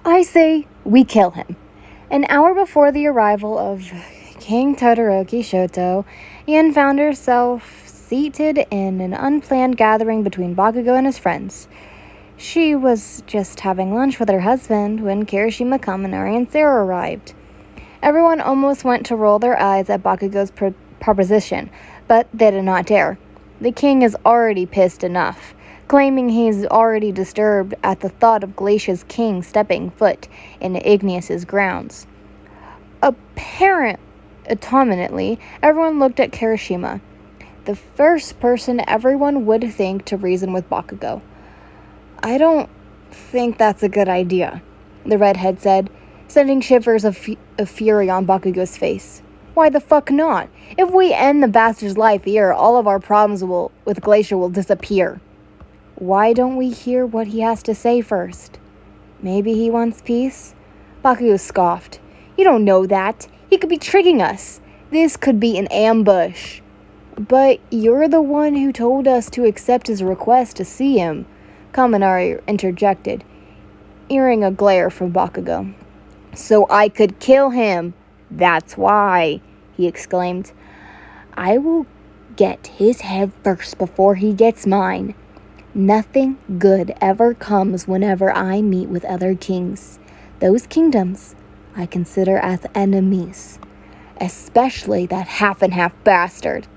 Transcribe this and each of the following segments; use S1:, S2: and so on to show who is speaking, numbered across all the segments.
S1: I say we kill him. An hour before the arrival of King Todoroki Shoto, Yen found herself seated in an unplanned gathering between Bakugou and his friends. She was just having lunch with her husband when Kirishima, Kaminari, and Sarah arrived. Everyone almost went to roll their eyes at Bakugou's proposition, but they did not dare. The king is already pissed enough, claiming he's already disturbed at the thought of Glacia's king stepping foot in Igneous's grounds. Autonomously, everyone looked at Kirishima, the first person everyone would think to reason with Bakugou. I don't think that's a good idea, the redhead said, sending shivers of fury on Bakugou's face. Why the fuck not? If we end the bastard's life here, all of our problems with Glacia will disappear. Why don't we hear what he has to say first? Maybe he wants peace? Bakugou scoffed. You don't know that. He could be tricking us. This could be an ambush. But you're the one who told us to accept his request to see him, Kaminari interjected, earing a glare from Bakugou. So I could kill him. That's why, he exclaimed. I will get his head first before he gets mine. Nothing good ever comes whenever I meet with other kings. Those kingdoms I consider as enemies, especially that half-and-half bastard.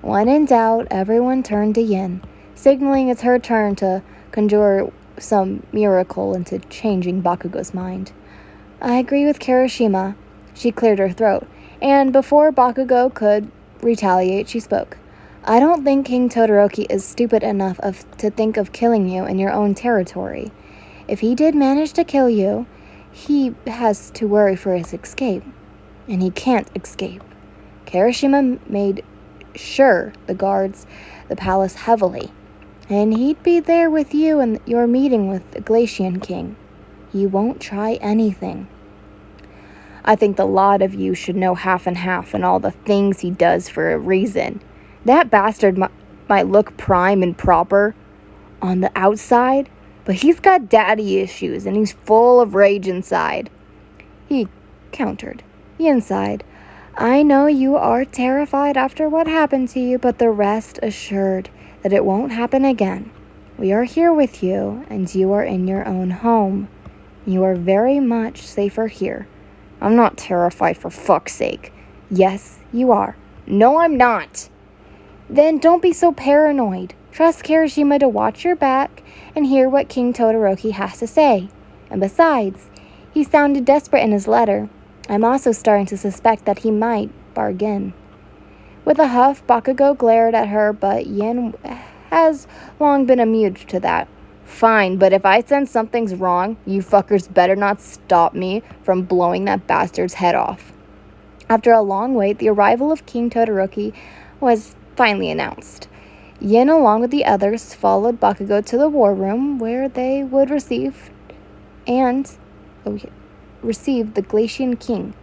S1: When in doubt, everyone turned to Yin, signaling it's her turn to conjure some miracle into changing Bakugou's mind. I agree with Kirishima. She cleared her throat, and before Bakugou could retaliate, she spoke. I don't think King Todoroki is stupid enough to think of killing you in your own territory. If he did manage to kill you, he has to worry for his escape, and he can't escape. Kirishima made sure the guards the palace heavily, and he'd be there with you in your meeting with the Glacian King. He won't try anything. I think the lot of you should know half and half and all the things he does for a reason. That bastard might look prime and proper on the outside, but he's got daddy issues and he's full of rage inside. He countered. Inside, I know you are terrified after what happened to you, but the rest assured that it won't happen again. We are here with you, and you are in your own home. You are very much safer here. I'm not terrified, for fuck's sake. Yes, you are. No, I'm not. Then don't be so paranoid. Trust Kirishima to watch your back and hear what King Todoroki has to say. And besides, he sounded desperate in his letter. I'm also starting to suspect that he might bargain. With a huff, Bakugou glared at her, but Yin has long been immune to that. Fine, but if I sense something's wrong, you fuckers better not stop me from blowing that bastard's head off. After a long wait, the arrival of King Todoroki was finally announced. Yin, along with the others, followed Bakugou to the war room, where they would receive the Glacian King.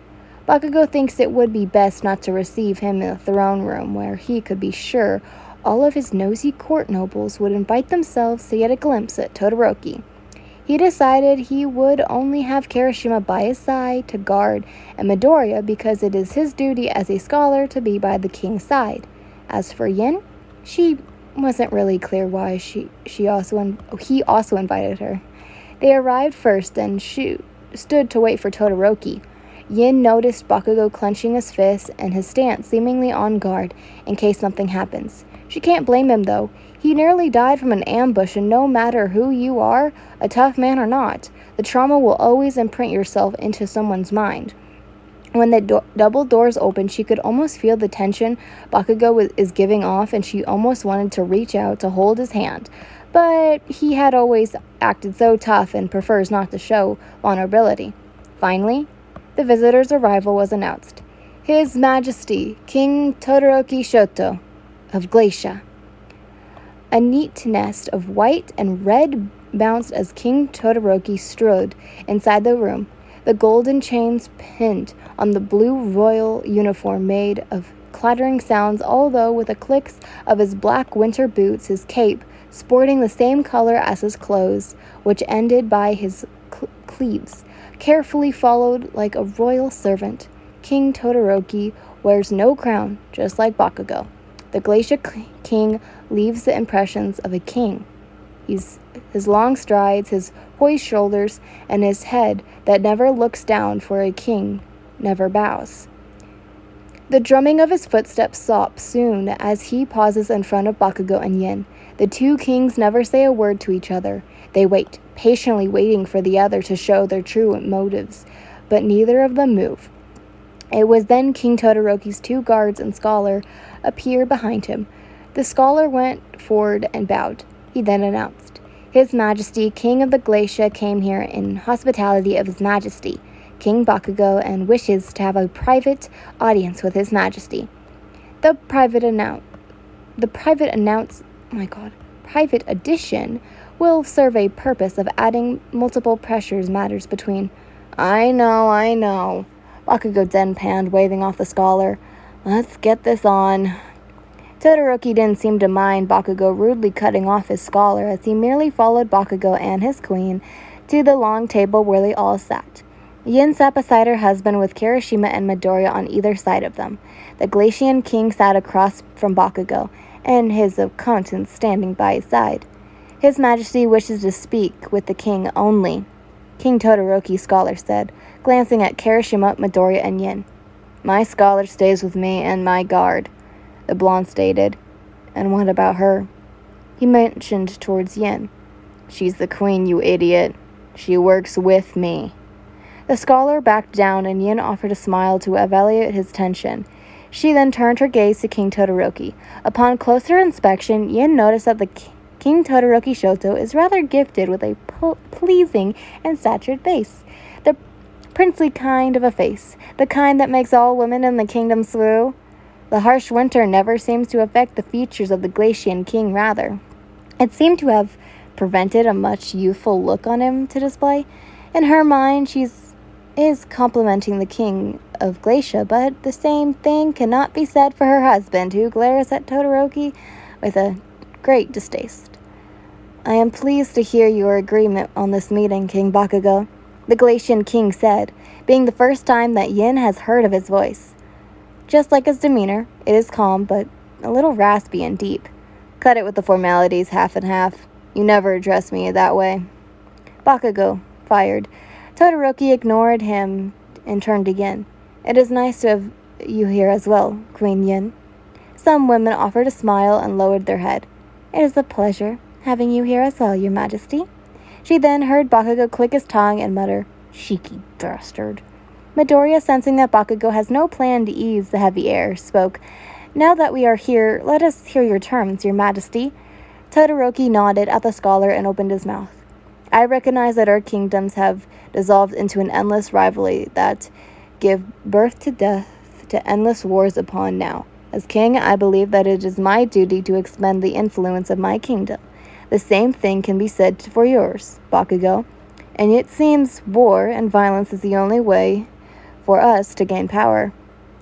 S1: Bakugou thinks it would be best not to receive him in the throne room, where he could be sure all of his nosy court nobles would invite themselves to get a glimpse at Todoroki. He decided he would only have Kirishima by his side to guard and Midoriya because it is his duty as a scholar to be by the king's side. As for Yin, she wasn't really clear why he also invited her. They arrived first and stood to wait for Todoroki. Yin noticed Bakugou clenching his fists and his stance seemingly on guard in case something happens. She can't blame him, though. He nearly died from an ambush, and no matter who you are, a tough man or not, the trauma will always imprint yourself into someone's mind. When the double doors opened, she could almost feel the tension Bakugou is giving off, and she almost wanted to reach out to hold his hand. But he had always acted so tough and prefers not to show vulnerability. Finally, the visitor's arrival was announced. His Majesty, King Todoroki Shoto of Glacia. A neat nest of white and red bounced as King Todoroki strode inside the room. The golden chains pinned on the blue royal uniform made of clattering sounds, although with the clicks of his black winter boots, his cape sporting the same color as his clothes, which ended by his cleaves, carefully followed like a royal servant. King Todoroki wears no crown, just like Bakugou. The Glacier King leaves the impressions of a king. His long strides, his poised shoulders, and his head that never looks down, for a king never bows. The drumming of his footsteps stops soon as he pauses in front of Bakugou and Yin. The two kings never say a word to each other. They wait, patiently waiting for the other to show their true motives, but neither of them move. It was then King Todoroki's two guards and scholar appeared behind him. The scholar went forward and bowed. He then announced, "His Majesty, King of the Glacier, came here in hospitality of His Majesty, King Bakugou, and wishes to have a private audience with His Majesty. The private addition will serve a purpose of adding multiple pressures matters between." I know. Bakugou deadpanned, waving off the scholar. "Let's get this on." Todoroki didn't seem to mind Bakugou rudely cutting off his scholar, as he merely followed Bakugou and his queen to the long table where they all sat. Yin sat beside her husband with Kirishima and Midoriya on either side of them. The Glacian King sat across from Bakugou, and his acquaintance standing by his side. "His Majesty wishes to speak with the king only," King Todoroki's scholar said, glancing at Kirishima, Midoriya, and Yin. "My scholar stays with me and my guard," the blonde stated. "And what about her?" He motioned towards Yin. "She's the queen, you idiot. She works with me." The scholar backed down, and Yin offered a smile to evaluate his tension. She then turned her gaze to King Todoroki. Upon closer inspection, Yin noticed that the King Todoroki Shoto is rather gifted with a pleasing and statured face. The princely kind of a face, the kind that makes all women in the kingdom swoon. The harsh winter never seems to affect the features of the Glacian King, rather. It seemed to have prevented a much youthful look on him to display. In her mind, she is complimenting the King of Glacia, but the same thing cannot be said for her husband, who glares at Todoroki with a great distaste. "I am pleased to hear your agreement on this meeting, King Bakugou," the Glacian King said, being the first time that Yin has heard of his voice. Just like his demeanor, it is calm, but a little raspy and deep. "Cut it with the formalities, half and half. You never address me that way." Bakugou fired. Todoroki ignored him and turned again. "It is nice to have you here as well, Queen Yin." Some women offered a smile and lowered their head. "It is a pleasure having you here as well, Your Majesty." She then heard Bakugou click his tongue and mutter, "Cheeky bastard." Midoriya, sensing that Bakugou has no plan to ease the heavy air, spoke, "Now that we are here, let us hear your terms, Your Majesty." Todoroki nodded at the scholar and opened his mouth. "I recognize that our kingdoms have dissolved into an endless rivalry that give birth to death to endless wars upon now. As king, I believe that it is my duty to expend the influence of my kingdom. The same thing can be said for yours, Bakugou. And it seems war and violence is the only way for us to gain power."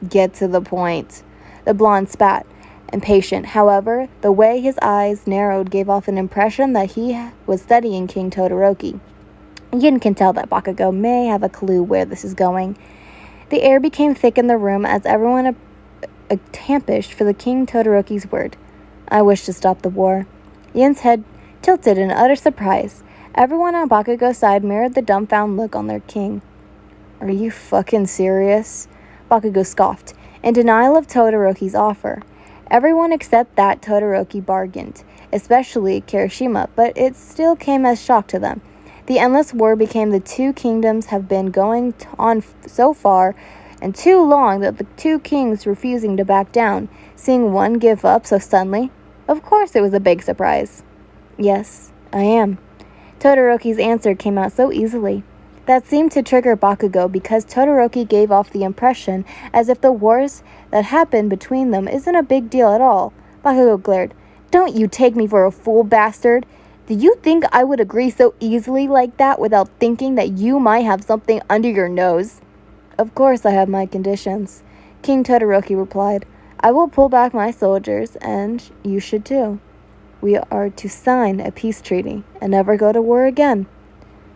S1: "Get to the point." The blonde spat, impatient. However, the way his eyes narrowed gave off an impression that he was studying King Todoroki. Yin can tell that Bakugou may have a clue where this is going. The air became thick in the room as everyone tampished for the King Todoroki's word. "I wish to stop the war." Yin's head tilted in utter surprise. Everyone on Bakugou's side mirrored the dumbfounded look on their king. "Are you fucking serious?" Bakugou scoffed, in denial of Todoroki's offer. Everyone except that Todoroki bargained, especially Kirishima, but it still came as shock to them. The endless war became the two kingdoms have been going on so far and too long that the two kings refusing to back down, seeing one give up so suddenly. Of course it was a big surprise. "Yes, I am." Todoroki's answer came out so easily. That seemed to trigger Bakugou because Todoroki gave off the impression as if the wars that happened between them isn't a big deal at all. Bakugou glared. "Don't you take me for a fool, bastard? Do you think I would agree so easily like that without thinking that you might have something under your nose?" "Of course I have my conditions," King Todoroki replied. "I will pull back my soldiers, and you should too. We are to sign a peace treaty and never go to war again."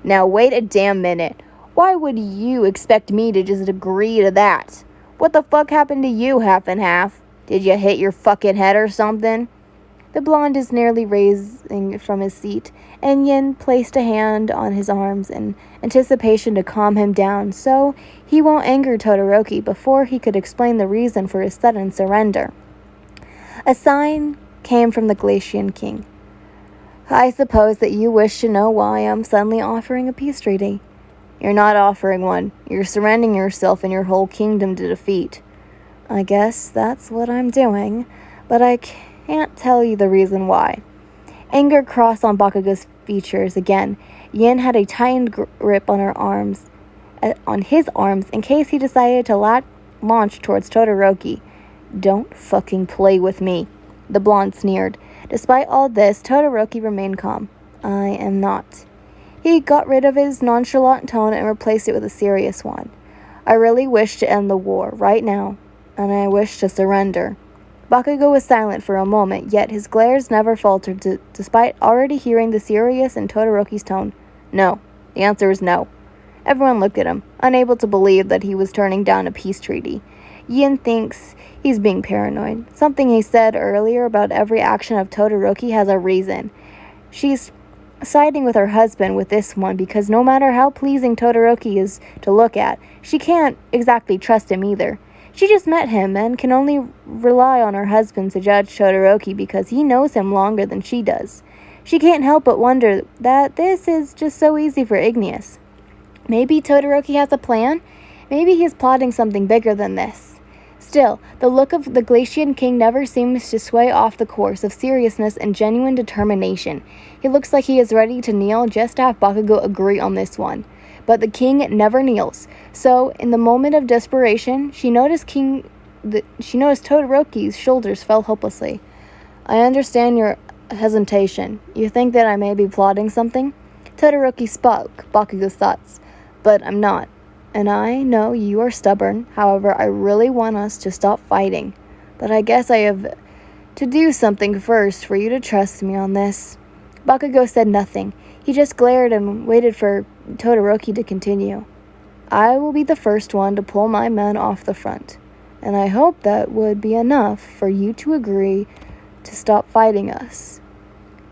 S1: Now wait a damn minute. Why would you expect me to just agree to that? What the fuck happened to you, half and half? Did you hit your fucking head or something? The blonde is nearly raising from his seat, and Yin placed a hand on his arms in anticipation to calm him down so he won't anger Todoroki before he could explain the reason for his sudden surrender. A sign came from the Glacian King. I suppose that you wish to know why I'm suddenly offering a peace treaty. You're not offering one. You're surrendering yourself and your whole kingdom to defeat. I guess that's what I'm doing, but I can't tell you the reason why. Anger crossed on Bakugou's features again. Yin had a tightened grip on his arms in case he decided to launch towards Todoroki. Don't fucking play with me, the blonde sneered. Despite all this, Todoroki remained calm. I am not. He got rid of his nonchalant tone and replaced it with a serious one. I really wish to end the war right now, and I wish to surrender. Bakugou was silent for a moment, yet his glares never faltered despite already hearing the serious in Todoroki's tone. No. The answer is no. Everyone looked at him, unable to believe that he was turning down a peace treaty. Yin thinks he's being paranoid. Something he said earlier about every action of Todoroki has a reason. She's siding with her husband with this one because no matter how pleasing Todoroki is to look at, she can't exactly trust him either. She just met him and can only rely on her husband to judge Todoroki because he knows him longer than she does. She can't help but wonder that this is just so easy for Igneous. Maybe Todoroki has a plan? Maybe he's plotting something bigger than this. Still, the look of the Glacian King never seems to sway off the course of seriousness and genuine determination. He looks like he is ready to kneel just to have Bakugou agree on this one. But the king never kneels, so in the moment of desperation, she noticed Todoroki's shoulders fell hopelessly. I understand your hesitation. You think that I may be plotting something? Todoroki spoke Bakugou's thoughts, but I'm not. And I know you are stubborn. However, I really want us to stop fighting. But I guess I have to do something first for you to trust me on this. Bakugou said nothing. He just glared and waited for Todoroki to continue. I will be the first one to pull my men off the front. And I hope that would be enough for you to agree to stop fighting us.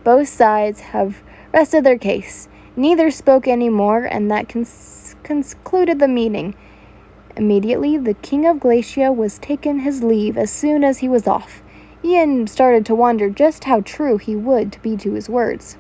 S1: Both sides have rested their case. Neither spoke anymore, and that concluded the meeting. Immediately, the King of Glacia was taking his leave as soon as he was off. Yin started to wonder just how true he would be to his words.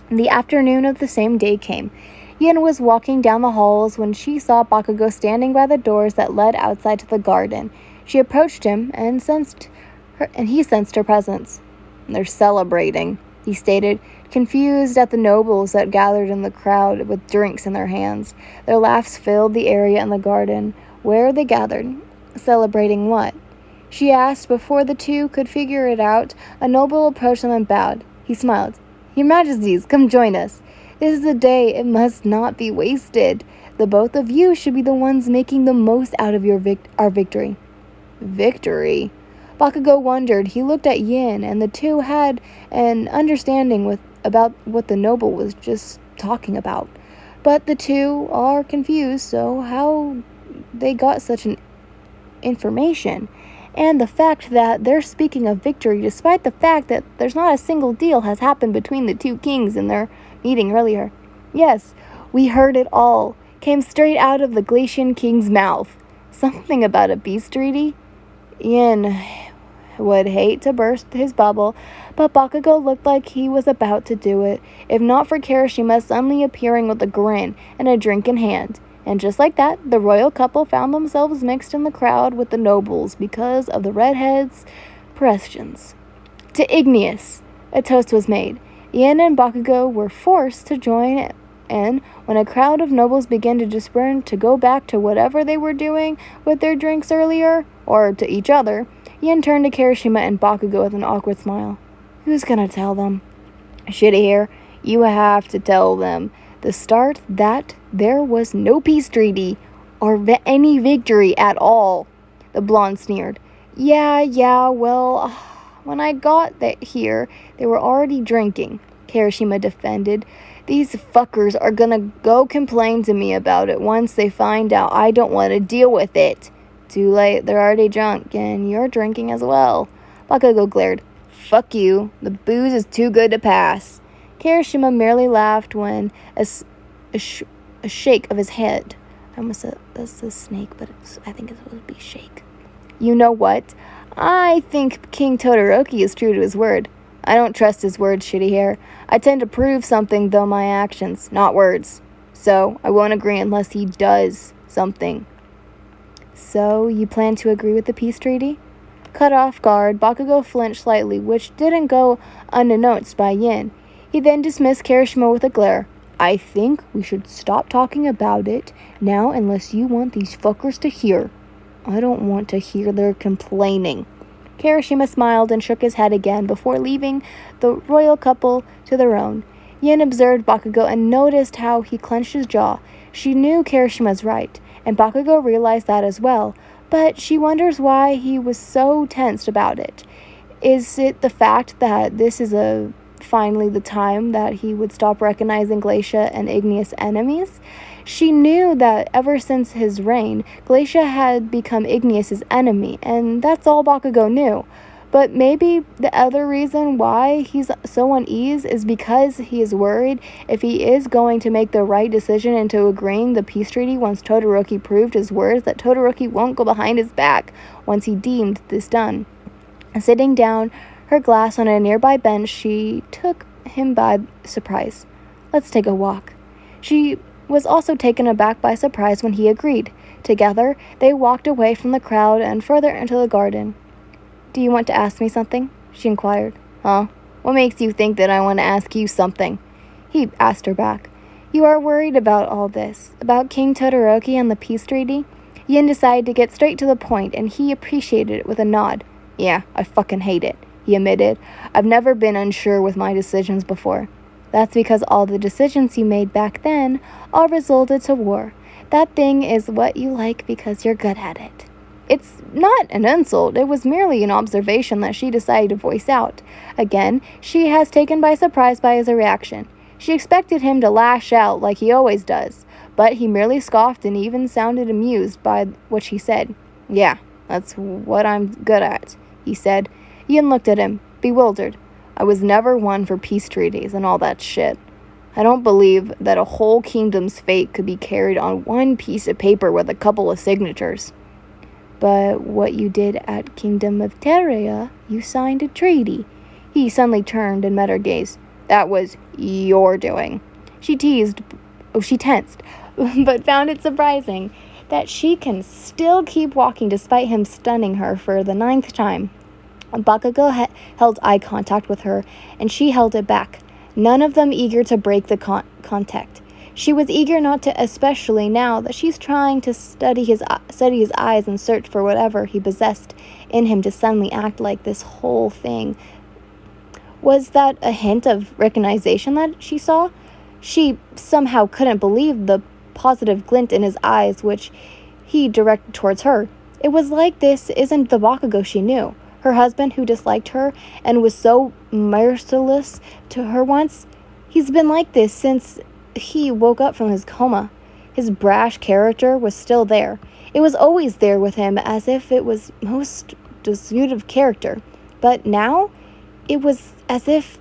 S1: The afternoon of the same day came. Yin was walking down the halls when she saw Bakugou standing by the doors that led outside to the garden. She approached him and he sensed her presence. They're celebrating, he stated, confused at the nobles that gathered in the crowd with drinks in their hands. Their laughs filled the area in the garden where they gathered. Celebrating what? She asked. Before the two could figure it out, a noble approached them and bowed. He smiled. Your Majesties, come join us. This is a day, it must not be wasted. The both of you should be the ones making the most out of our victory. Victory? Bakugou wondered. He looked at Yin, and the two had an understanding about what the noble was just talking about. But the two are confused, so how they got such an information? And the fact that they're speaking of victory despite the fact that there's not a single deal has happened between the two kings in their meeting earlier. Yes, we heard it all. Came straight out of the Glacian King's mouth. Something about a peace treaty? Yin would hate to burst his bubble, but Bakugou looked like he was about to do it, if not for Kirishima suddenly appearing with a grin and a drink in hand. And just like that, the royal couple found themselves mixed in the crowd with the nobles because of the redhead's questions. To Igneous, a toast was made. Yin and Bakugou were forced to join in when a crowd of nobles began to disperse to go back to whatever they were doing with their drinks earlier, or to each other. Yin turned to Kirishima and Bakugou with an awkward smile. Who's gonna tell them? Shit here. You have to tell them. The start that there was no peace treaty or any victory at all. The blonde sneered. Yeah, well, when I got here, they were already drinking, Kirishima defended. These fuckers are gonna go complain to me about it once they find out I don't want to deal with it. Too late, they're already drunk, and you're drinking as well. Bakugou glared. Fuck you, the booze is too good to pass. Kirishima merely laughed when a shake of his head. I almost said that's a snake, but I think it's supposed to be shake. You know what? I think King Todoroki is true to his word. I don't trust his words, shitty hair. I tend to prove something, though, my actions, not words. So, I won't agree unless he does something. So, you plan to agree with the peace treaty? Cut off guard, Bakugou flinched slightly, which didn't go unnoticed by Yin. He then dismissed Kirishima with a glare. I think we should stop talking about it now unless you want these fuckers to hear. I don't want to hear their complaining. Kirishima smiled and shook his head again before leaving the royal couple to their own. Yin observed Bakugou and noticed how he clenched his jaw. She knew Kirishima's right, and Bakugou realized that as well, but she wonders why he was so tensed about it. Is it the fact that this is finally the time that he would stop recognizing Glacia and Igneous enemies? She knew that ever since his reign, Glacia had become Igneous's enemy, and that's all Bakugou knew. But maybe the other reason why he's so uneasy is because he is worried if he is going to make the right decision into agreeing the peace treaty once Todoroki proved his words that Todoroki won't go behind his back once he deemed this done. Sitting down her glass on a nearby bench, she took him by surprise. Let's take a walk. She was also taken aback by surprise when he agreed. Together, they walked away from the crowd and further into the garden. Do you want to ask me something? She inquired. Huh? What makes you think that I want to ask you something? He asked her back. You are worried about all this, about King Todoroki and the peace treaty? Yin decided to get straight to the point, and he appreciated it with a nod. Yeah, I fucking hate it, he admitted. I've never been unsure with my decisions before. That's because all the decisions you made back then all resulted to war. That thing is what you like because you're good at it. It's not an insult. It was merely an observation that she decided to voice out. Again, she has taken by surprise by his reaction. She expected him to lash out like he always does, but he merely scoffed and even sounded amused by what she said. Yeah, that's what I'm good at, he said. Yin looked at him, bewildered. I was never one for peace treaties and all that shit. I don't believe that a whole kingdom's fate could be carried on one piece of paper with a couple of signatures. But what you did at Kingdom of Teria, you signed a treaty. He suddenly turned and met her gaze. That was your doing. She tensed, but found it surprising that she can still keep walking despite him stunning her for the 9th time. Bakugou held eye contact with her, and she held it back, none of them eager to break the contact. She was eager not to, especially now that she's trying to study his eyes and search for whatever he possessed in him to suddenly act like this whole thing. Was that a hint of recognition that she saw? She somehow couldn't believe the positive glint in his eyes which he directed towards her. It was like this isn't the Bakugou she knew. Her husband, who disliked her and was so merciless to her once, he's been like this since he woke up from his coma. His brash character was still there. It was always there with him, as if it was most disputed character. But now, it was as if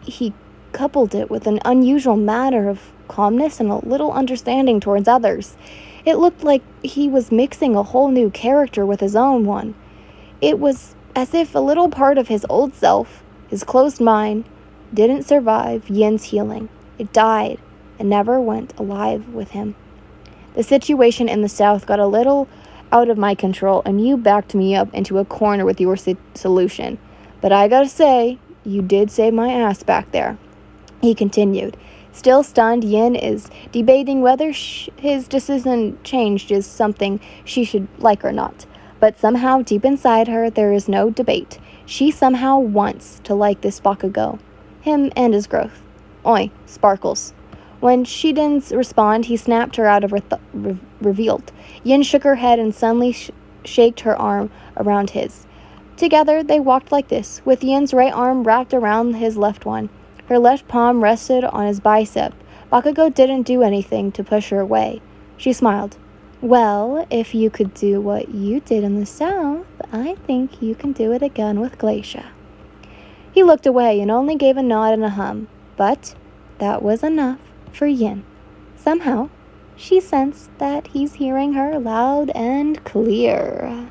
S1: he coupled it with an unusual manner of calmness and a little understanding towards others. It looked like he was mixing a whole new character with his own one. It was as if a little part of his old self, his closed mind, didn't survive Yin's healing. It died and never went alive with him. The situation in the south got a little out of my control, and you backed me up into a corner with your solution. But I gotta say, you did save my ass back there. He continued. Still stunned, Yin is debating whether his decision changed is something she should like or not. But somehow, deep inside her, there is no debate. She somehow wants to like this Bakugou. Him and his growth. Oi, Sparkles. When she didn't respond, he snapped her out of her revealed. Yin shook her head and suddenly shaked her arm around his. Together, they walked like this, with Yin's right arm wrapped around his left one. Her left palm rested on his bicep. Bakugou didn't do anything to push her away. She smiled. Well, if you could do what you did in the south, I think you can do it again with Glacia. He looked away and only gave a nod and a hum, but that was enough for Yin. Somehow, she sensed that he's hearing her loud and clear.